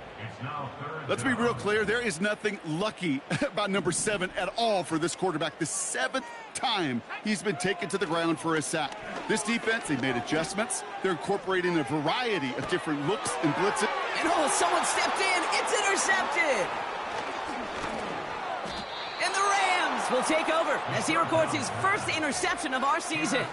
Let's be real clear, there is nothing lucky about number 7 at all for this quarterback. The 7th time he's been taken to the ground for a sack. This defense, they made adjustments. They're incorporating a variety of different looks and blitzes. And someone stepped in. It's intercepted. And the Rams will take over as he records his first interception of our season.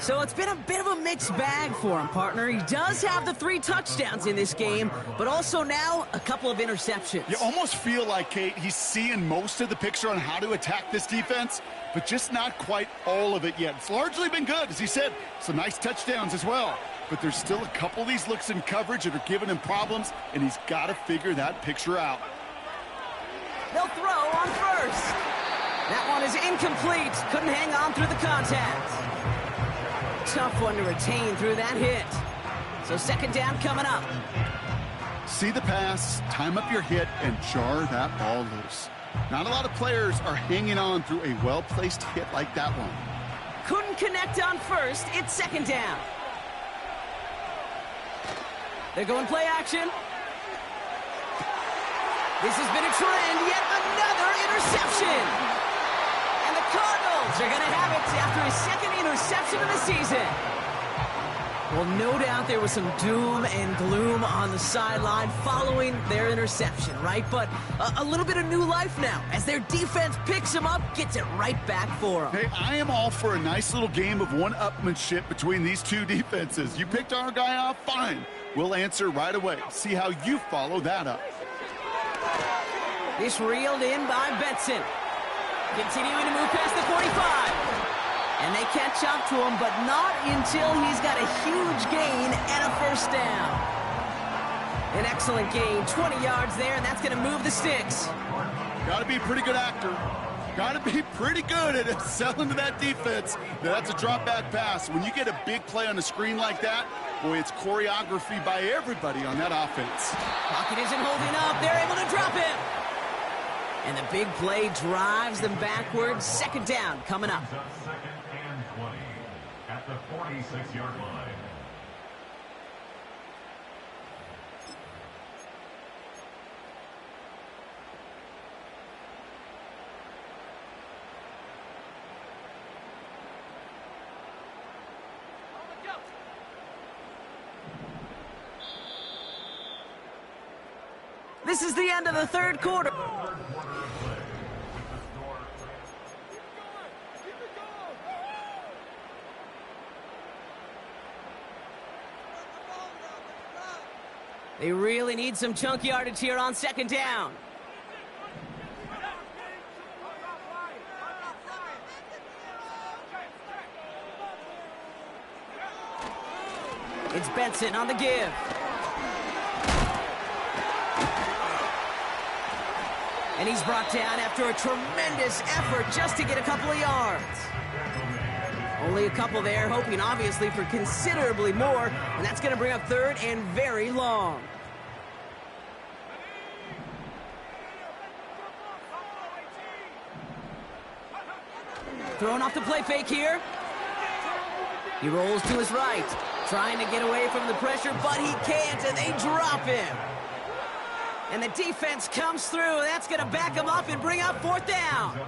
So it's been a bit of a mixed bag for him, partner. He does have the 3 touchdowns in this game, but also now a couple of interceptions. You almost feel like, Kate, he's seeing most of the picture on how to attack this defense, but just not quite all of it yet. It's largely been good, as he said. Some nice touchdowns as well. But there's still a couple of these looks in coverage that are giving him problems, and he's got to figure that picture out. They'll throw on first. That one is incomplete. Couldn't hang on through the contact. Tough one to retain through that hit. So second down coming up. See the pass, time up your hit, and jar that ball loose. Not a lot of players are hanging on through a well-placed hit like that one. Couldn't connect on first. It's second down. They're going play action. This has been a trend. Yet another interception. And the Cardinals are going to have it after his second interception of the season. Well, no doubt there was some doom and gloom on the sideline following their interception, right? But a little bit of new life now as their defense picks him up, gets it right back for him. Hey, I am all for a nice little game of one-upmanship between these two defenses. You picked our guy off, fine. We'll answer right away. See how you follow that up. This reeled in by Benson. Continuing to move past the 45. And they catch up to him, but not until he's got a huge gain and a first down. An excellent gain, 20 yards there, and that's going to move the sticks. Got to be a pretty good actor. Got to be pretty good at selling to that defense. Now, that's a drop-back pass. When you get a big play on the screen like that, boy, it's choreography by everybody on that offense. Pocket isn't holding up. They're able to drop it. And the big play drives them backwards. Second down coming up. Second and 20 at the 46-yard line. This is the end of the third quarter. They really need some chunk yardage here on second down. It's Benson on the give. And he's brought down after a tremendous effort just to get a couple of yards. Only a couple there, hoping obviously for considerably more, and that's going to bring up third and very long. Throwing off the play fake here. He rolls to his right, trying to get away from the pressure, but he can't, and they drop him. And the defense comes through. That's going to back him up and bring up fourth down.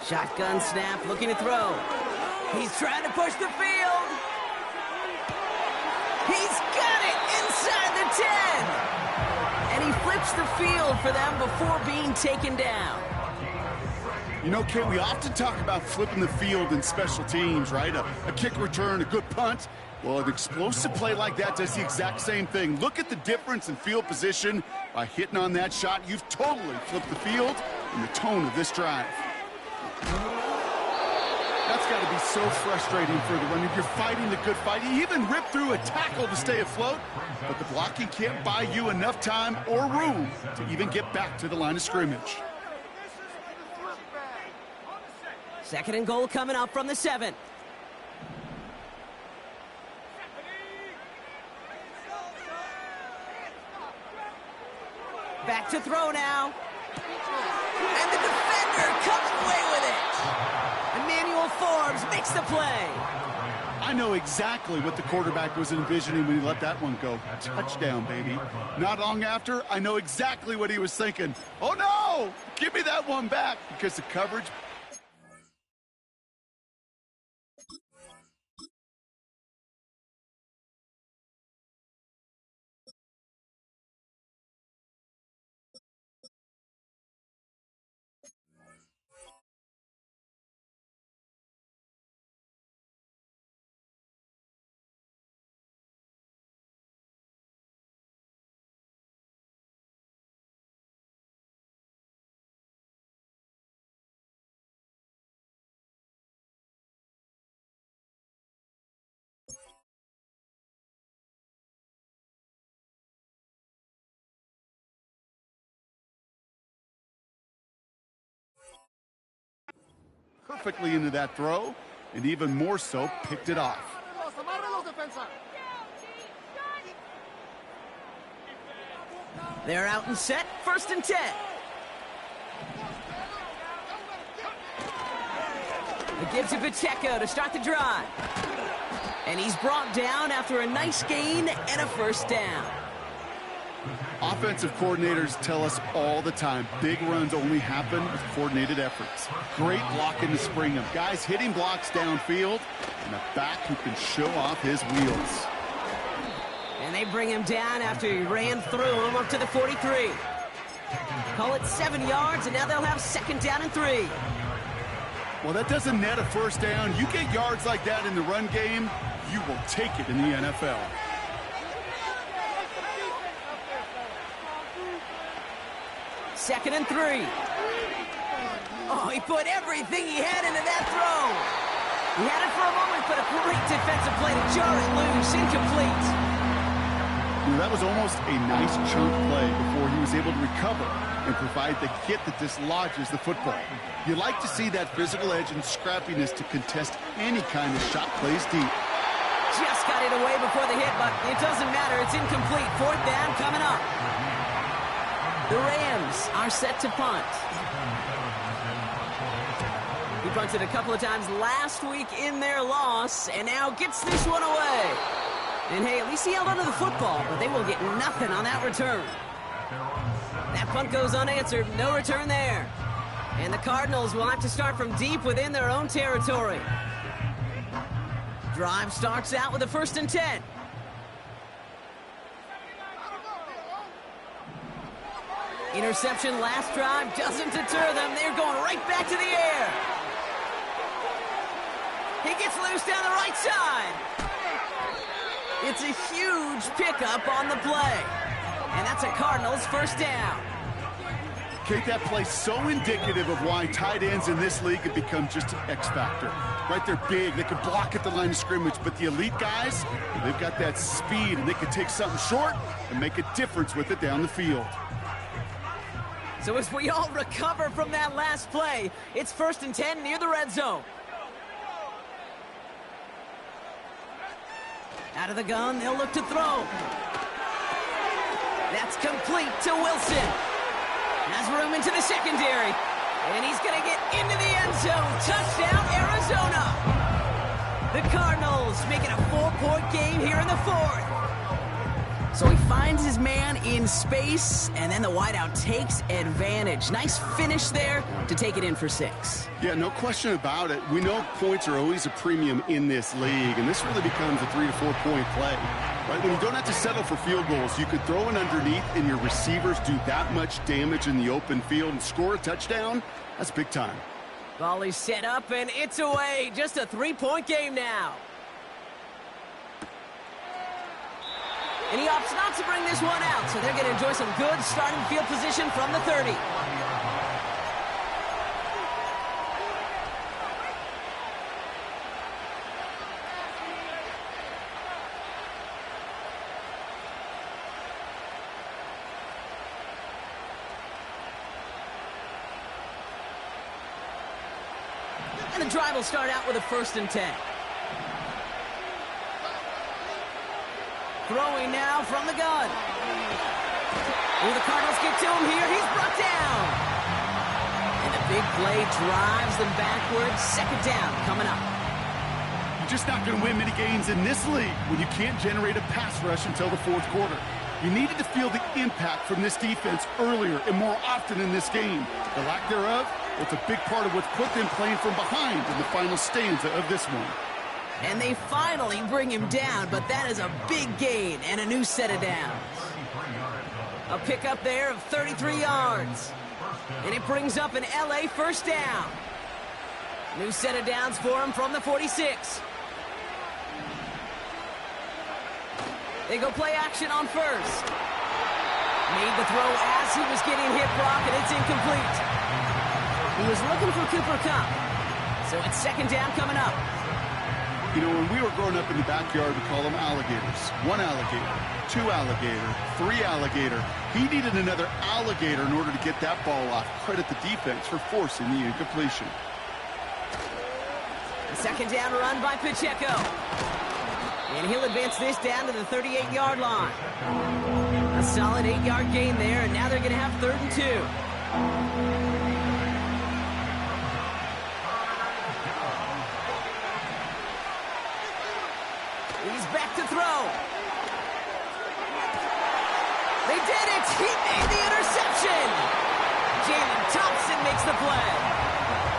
Shotgun snap, looking to throw. He's trying to push the field. He's got it inside the 10. And he flips the field for them before being taken down. You know, Kate, we often talk about flipping the field in special teams, right? A kick return, a good punt. Well, an explosive play like that does the exact same thing. Look at the difference in field position. By hitting on that shot, you've totally flipped the field and the tone of this drive. That's got to be so frustrating for the runner. You're fighting the good fight. You even rip through a tackle to stay afloat, but the blocking can't buy you enough time or room to even get back to the line of scrimmage. 2nd and goal coming up from the 7. Back to throw now. And the defender comes away with it. Emmanuel Forbes makes the play. I know exactly what the quarterback was envisioning when he let that one go. Touchdown, baby. Not long after, I know exactly what he was thinking. Oh, no! Give me that one back, because the coverage... perfectly into that throw, and even more so, picked it off. They're out and set, 1st and 10. The give to Pacheco to start the drive. And he's brought down after a nice gain and a 1st down. Offensive coordinators tell us all the time, big runs only happen with coordinated efforts. Great blocking to spring them. Guys hitting blocks downfield, and a back who can show off his wheels. And they bring him down after he ran through him up to the 43. Call it 7 yards, and now they'll have 2nd down and 3. Well, that doesn't net a 1st down. You get yards like that in the run game, you will take it in the NFL. Second and 3. Oh, he put everything he had into that throw. He had it for a moment, but a great defensive play to jar it loose. Incomplete. That was almost a nice chunk play before he was able to recover and provide the hit that dislodges the football. You like to see that physical edge and scrappiness to contest any kind of shot plays deep. Just got it away before the hit, but it doesn't matter. It's incomplete. 4th down coming up. The Rams are set to punt. He punted a couple of times last week in their loss, and now gets this one away. And hey, at least he held onto the football, but they will get nothing on that return. That punt goes unanswered. No return there. And the Cardinals will have to start from deep within their own territory. Drive starts out with a 1st and 10. Interception last drive doesn't deter them. They're going right back to the air. He gets loose down the right side. It's a huge pickup on the play. And that's a Cardinals 1st down. Kate, that play's so indicative of why tight ends in this league have become just an X factor. Right, they're big, they can block at the line of scrimmage, but the elite guys, they've got that speed, and they can take something short and make a difference with it down the field. So as we all recover from that last play, it's 1st and 10 near the red zone. Out of the gun, they'll look to throw. That's complete to Wilson. Has room into the secondary. And he's going to get into the end zone. Touchdown, Arizona. The Cardinals make it a 4-point game here in the 4th. So he finds his man in space, and then the wideout takes advantage. Nice finish there to take it in for 6. Yeah, no question about it. We know points are always a premium in this league, and this really becomes a 3 to 4 point play. Right, when you don't have to settle for field goals, you could throw it underneath, and your receivers do that much damage in the open field and score a touchdown. That's big time. Volley set up, and it's away. Just a 3-point game now. And he opts not to bring this one out, so they're going to enjoy some good starting field position from the 30. And the drive will start out with a 1st and 10. Throwing now from the gun. Will the Cardinals get to him here? He's brought down. And the big play drives them backwards. 2nd down coming up. You're just not going to win many games in this league when you can't generate a pass rush until the 4th quarter. You needed to feel the impact from this defense earlier and more often in this game. The lack thereof, well, it's a big part of what's put them playing from behind in the final stanza of this one. And they finally bring him down, but that is a big gain and a new set of downs. A pickup there of 33 yards. And it brings up an LA 1st down. New set of downs for him from the 46. They go play action on 1st. Made the throw as he was getting hit, Brock, and it's incomplete. He was looking for Cooper Kupp. So it's 2nd down coming up. You know, when we were growing up in the backyard, we call them alligators. 1 alligator, 2 alligator, 3 alligator. He needed another alligator in order to get that ball off. Credit the defense for forcing the incompletion. A 2nd down run by Pacheco. And he'll advance this down to the 38-yard line. A solid 8-yard gain there, and now they're going to have 3rd and 2. He's back to throw. They did it! He made the interception! Jalen Thompson makes the play.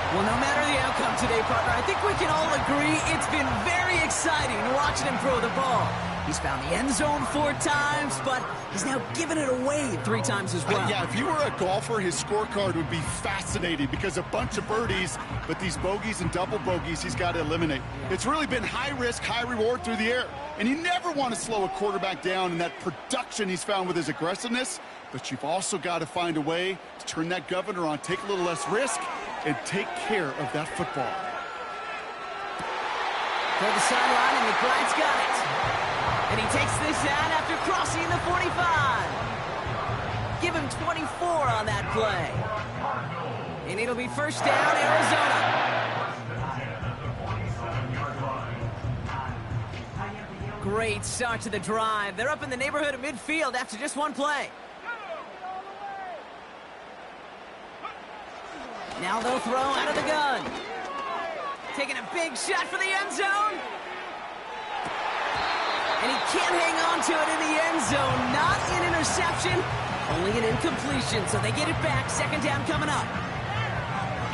Well, no matter the outcome today, partner, I think we can all agree it's been very exciting watching him throw the ball. He's found the end zone 4 times, but he's now given it away 3 times as well. Yeah, if you were a golfer, his scorecard would be fascinating because a bunch of birdies, but these bogeys and double bogeys he's got to eliminate. It's really been high risk, high reward through the air. And you never want to slow a quarterback down in that production he's found with his aggressiveness, but you've also got to find a way to turn that governor on, take a little less risk, and take care of that football. Toward the sideline, and McBride's got it. And he takes this out after crossing the 45. Give him 24 on that play. And it'll be 1st down, Arizona. Great start to the drive. They're up in the neighborhood of midfield after just 1 play. Now they'll throw out of the gun. Taking a big shot for the end zone. And he can't hang on to it in the end zone. Not an interception, only an incompletion. So they get it back. 2nd down coming up.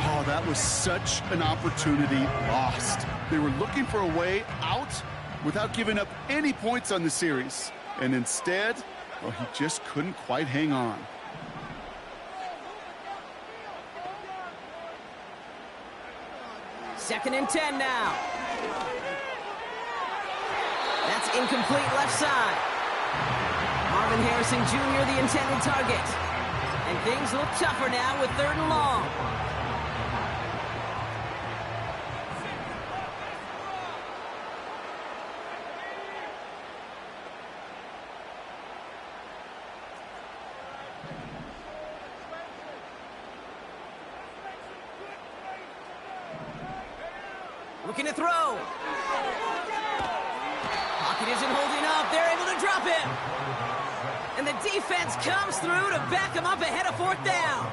Oh, that was such an opportunity lost. They were looking for a way out without giving up any points on the series. And instead, well, he just couldn't quite hang on. Second and 10 now. That's incomplete left side. Marvin Harrison Jr. the intended target. And things look tougher now with 3rd and long. Looking to throw. Pocket isn't holding up. They're able to drop him. And the defense comes through to back him up ahead of 4th down.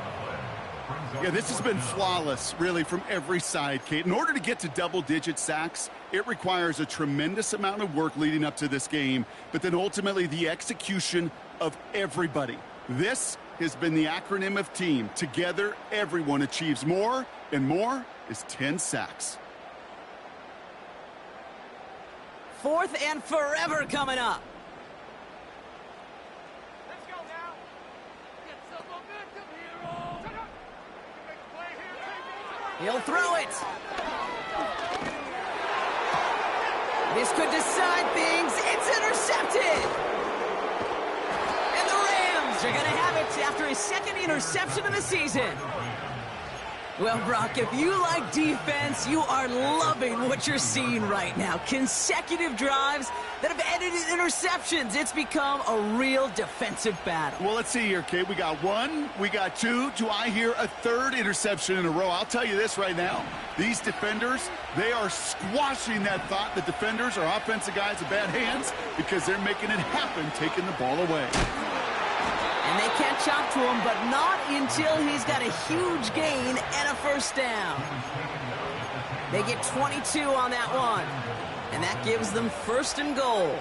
Yeah, this has been flawless, really, from every side, Kate. In order to get to double-digit sacks, it requires a tremendous amount of work leading up to this game, but then ultimately the execution of everybody. This has been the acronym of team. Together, everyone achieves more, and more is 10 sacks. 4th and forever coming up. Let's go now. Get some momentum here. He'll throw it. This could decide things. It's intercepted. And the Rams are going to have it after his 2nd interception of the season. Well, Brock, if you like defense, you are loving what you're seeing right now. Consecutive drives that have ended in interceptions. It's become a real defensive battle. Well, let's see here, Kate. We got one, we got two. Do I hear a third interception in a row? I'll tell you this right now. These defenders, they are squashing that thought that defenders or offensive guys have bad hands because they're making it happen, taking the ball away. And they catch up to him, but not until he's got a huge gain and a first down. They get 22 on that one, and that gives them first and goal.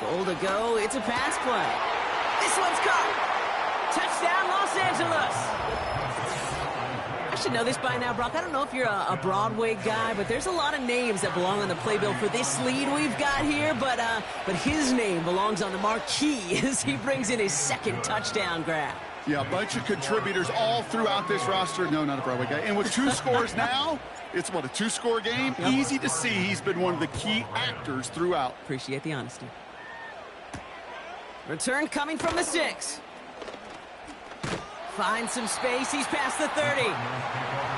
Goal to go. It's a pass play. This one's caught. Touchdown, Los Angeles. I should know this by now, Brock. I don't know if you're a Broadway guy, but there's a lot of names that belong on the playbill for this lead we've got here. But his name belongs on the marquee as he brings in his second touchdown grab. Yeah, a bunch of contributors all throughout this roster. No, not a Broadway guy. And with two scores now, it's what, a two-score game? Yep. Easy to see he's been one of the key actors throughout. Appreciate the honesty. Return coming from the 6. Finds some space. He's past the 30.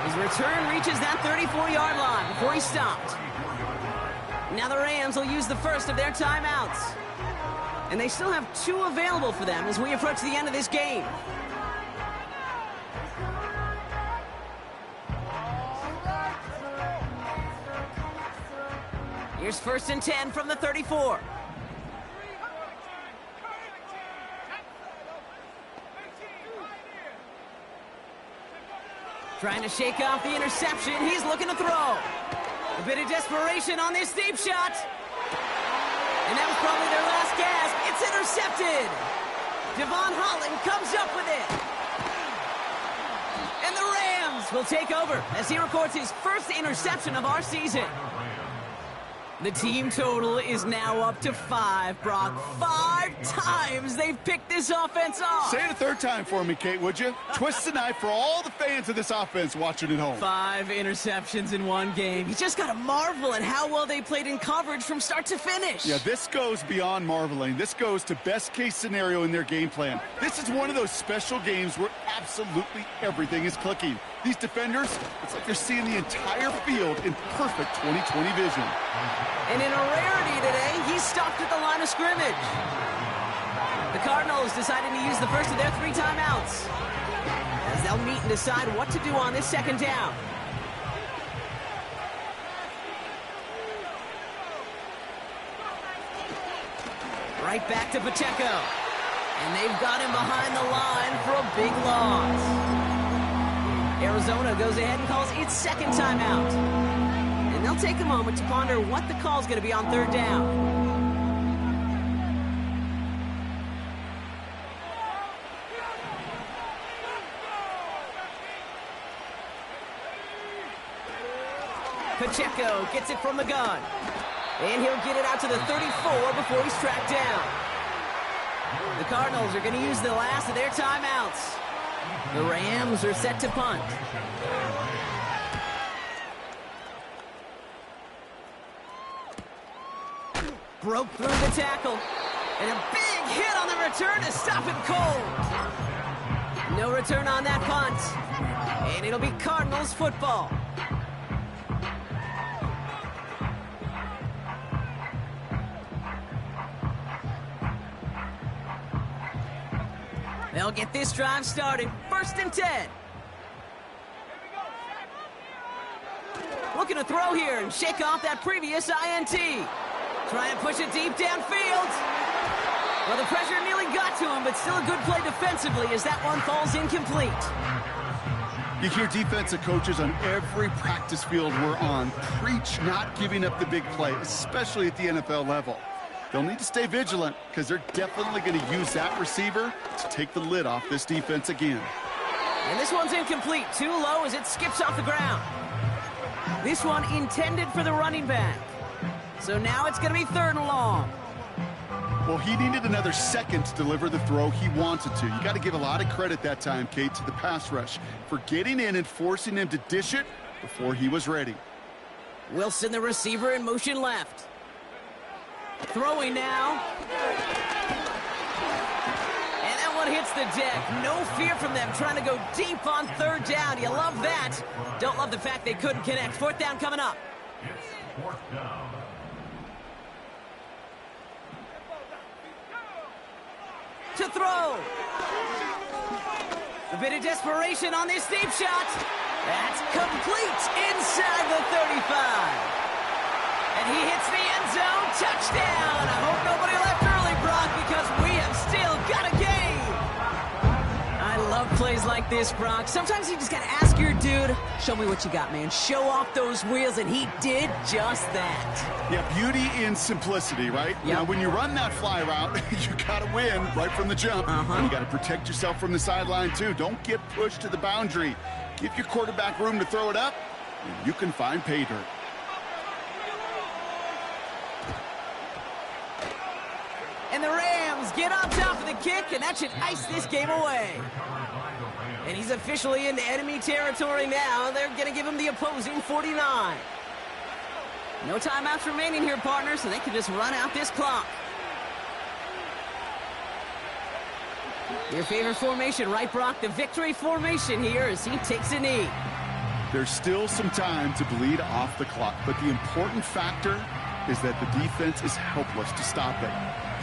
His return reaches that 34-yard line before he stopped. Now the Rams will use the first of their timeouts. And they still have 2 available for them as we approach the end of this game. Here's first and 10 from the 34. Trying to shake off the interception. He's looking to throw. A bit of desperation on this deep shot. And that was probably their last gasp. It's intercepted. Devon Holland comes up with it. And the Rams will take over as he records his first interception of our season. The team total is now up to 5, Brock. 5 times they've picked this offense off. Say it a third time for me, Kate, would you? Twist the knife for all the fans of this offense watching at home. 5 interceptions in one game. You just got to marvel at how well they played in coverage from start to finish. Yeah, this goes beyond marveling. This goes to best-case scenario in their game plan. This is one of those special games where absolutely everything is clicking. These defenders, it's like they're seeing the entire field in perfect 20/20 vision. And in a rarity today, he stopped at the line of scrimmage. The Cardinals decided to use the first of their 3 timeouts as they'll meet and decide what to do on this second down. Right back to Pacheco. And they've got him behind the line for a big loss. Arizona goes ahead and calls its second timeout. And they'll take a moment to ponder what the call's going to be on third down. Pacheco gets it from the gun. And he'll get it out to the 34 before he's tracked down. The Cardinals are going to use the last of their timeouts. The Rams are set to punt. Broke through the tackle. And a big hit on the return to stop him cold. No return on that punt. And it'll be Cardinals football. They'll get this drive started. First and 10. Looking to throw here and shake off that previous INT. Try and push it deep downfield. Well, the pressure nearly got to him, but still a good play defensively as that one falls incomplete. You hear defensive coaches on every practice field we're on preach not giving up the big play, especially at the NFL level. They'll need to stay vigilant because they're definitely going to use that receiver to take the lid off this defense again. And this one's incomplete. Too low as it skips off the ground. This one intended for the running back. So now it's going to be 3rd and long. Well, he needed another second to deliver the throw he wanted to. You got to give a lot of credit that time, Kate, to the pass rush for getting in and forcing him to dish it before he was ready. Wilson, the receiver, in motion left. Throwing now. And that one hits the deck. No fear from them trying to go deep on 3rd down. You love that. Don't love the fact they couldn't connect. 4th down coming up. It's 4th down. To throw. A bit of desperation on this deep shot. That's complete inside the 35. And he hits the end zone. Touchdown. I hope nobody left early, Brock, because we have still got a game. I love plays like this, Brock. Sometimes you just got to ask your dude, show me what you got, man. Show off those wheels, and he did just that. Yeah, beauty in simplicity, right? Yep. Now, when you run that fly route, you got to win right from the jump. And you got to protect yourself from the sideline, too. Don't get pushed to the boundary. Give your quarterback room to throw it up, and you can find pay dirt. And the Rams get on top of the kick, and that should ice this game away. And he's officially into enemy territory now. They're going to give him the opposing 49. No timeouts remaining here, partner, so they can just run out this clock. Your favorite formation, right, Brock? The victory formation here as he takes a knee. There's still some time to bleed off the clock, but the important factor is that the defense is helpless to stop it.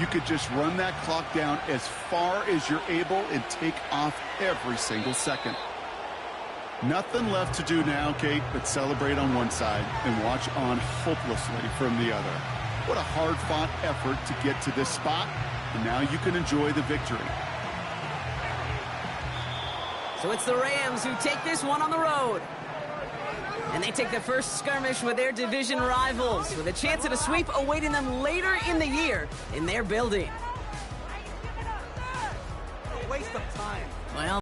You could just run that clock down as far as you're able and take off every single second. Nothing left to do now, Kate, but celebrate on one side and watch on hopelessly from the other. What a hard-fought effort to get to this spot, and now you can enjoy the victory. So it's the Rams who take this one on the road. And they take the first skirmish with their division rivals, with a chance at a sweep awaiting them later in the year in their building. Waste of time. Well,